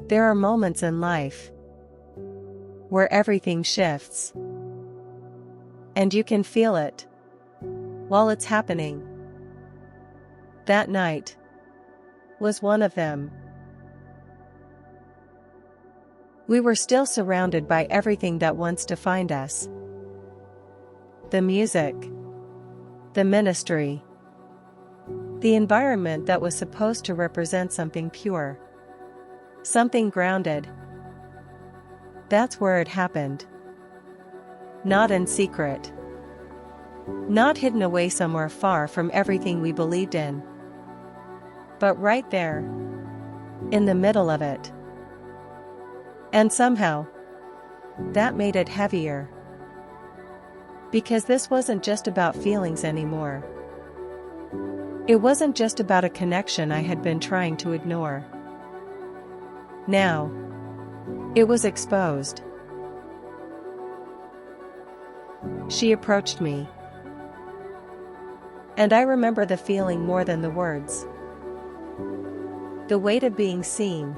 There are moments in life where everything shifts, and you can feel it while it's happening. That night was one of them. We were still surrounded by everything that once defined us. The music, the ministry, the environment that was supposed to represent something pure, something grounded. That's where it happened. Not in secret. Not hidden away somewhere far from everything we believed in. But right there, in the middle of it. And somehow, that made it heavier. Because this wasn't just about feelings anymore. It wasn't just about a connection I had been trying to ignore. Now, it was exposed. She approached me. And I remember the feeling more than the words. The weight of being seen,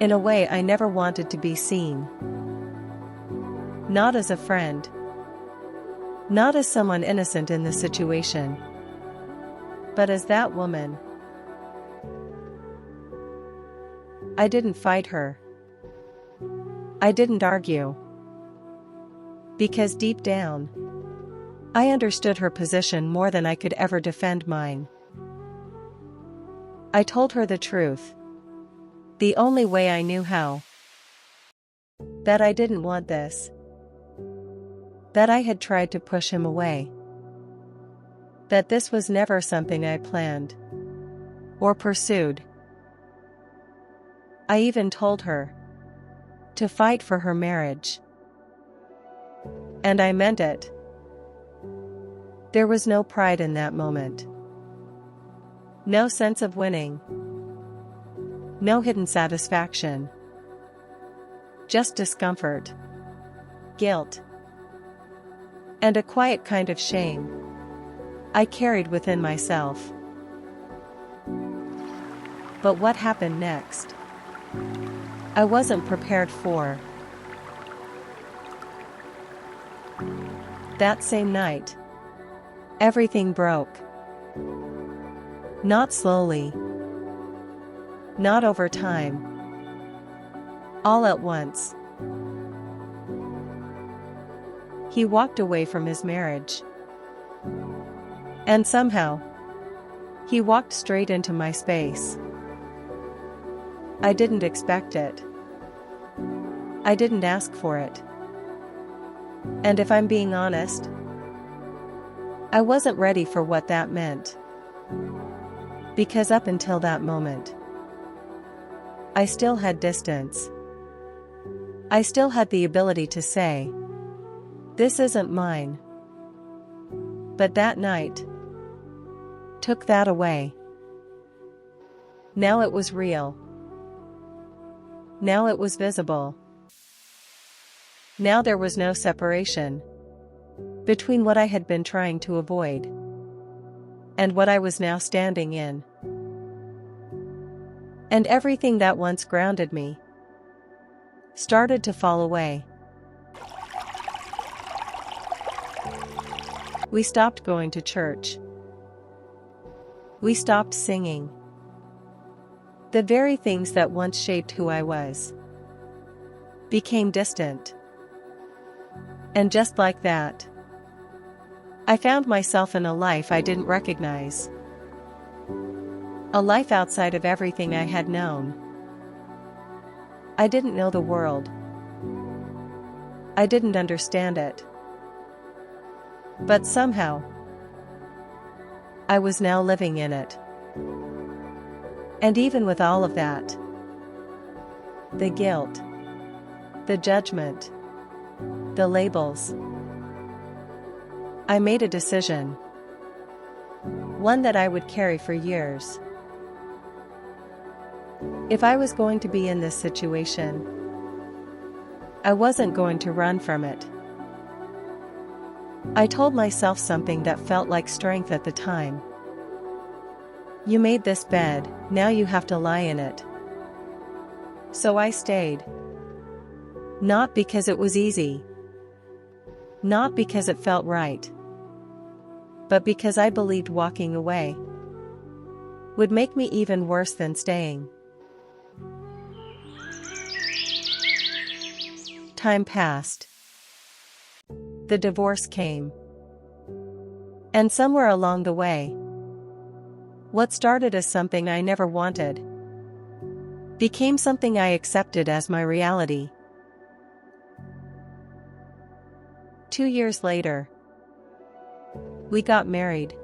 in a way I never wanted to be seen. Not as a friend. Not as someone innocent in the situation. But as that woman. I didn't fight her. I didn't argue. Because deep down, I understood her position more than I could ever defend mine. I told her the truth. The only way I knew how. That I didn't want this. That I had tried to push him away. That this was never something I planned. Or pursued. I even told her to fight for her marriage. And I meant it. There was no pride in that moment. No sense of winning. No hidden satisfaction. Just discomfort. Guilt. And a quiet kind of shame I carried within myself. But what happened next? I wasn't prepared for. That same night, everything broke. Not slowly. Not over time. All at once. He walked away from his marriage. And somehow, he walked straight into my space. I didn't expect it. I didn't ask for it. And if I'm being honest, I wasn't ready for what that meant. Because up until that moment, I still had distance. I still had the ability to say, this isn't mine. But that night took that away. Now it was real. Now it was visible. Now there was no separation between what I had been trying to avoid and what I was now standing in. And everything that once grounded me started to fall away. We stopped going to church. We stopped singing. The very things that once shaped who I was became distant. And just like that, I found myself in a life I didn't recognize. A life outside of everything I had known. I didn't know the world. I didn't understand it. But somehow, I was now living in it. And even with all of that, the guilt, the judgment, the labels, I made a decision. One that I would carry for years. If I was going to be in this situation, I wasn't going to run from it. I told myself something that felt like strength at the time. You made this bed, now you have to lie in it. So I stayed. Not because it was easy. Not because it felt right. But because I believed walking away would make me even worse than staying. Time passed. The divorce came. And somewhere along the way, what started as something I never wanted became something I accepted as my reality. 2 years later, we got married.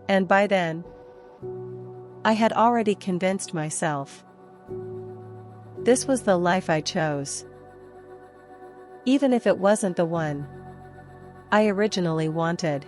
And by then, I had already convinced myself this was the life I chose, even if it wasn't the one I originally wanted.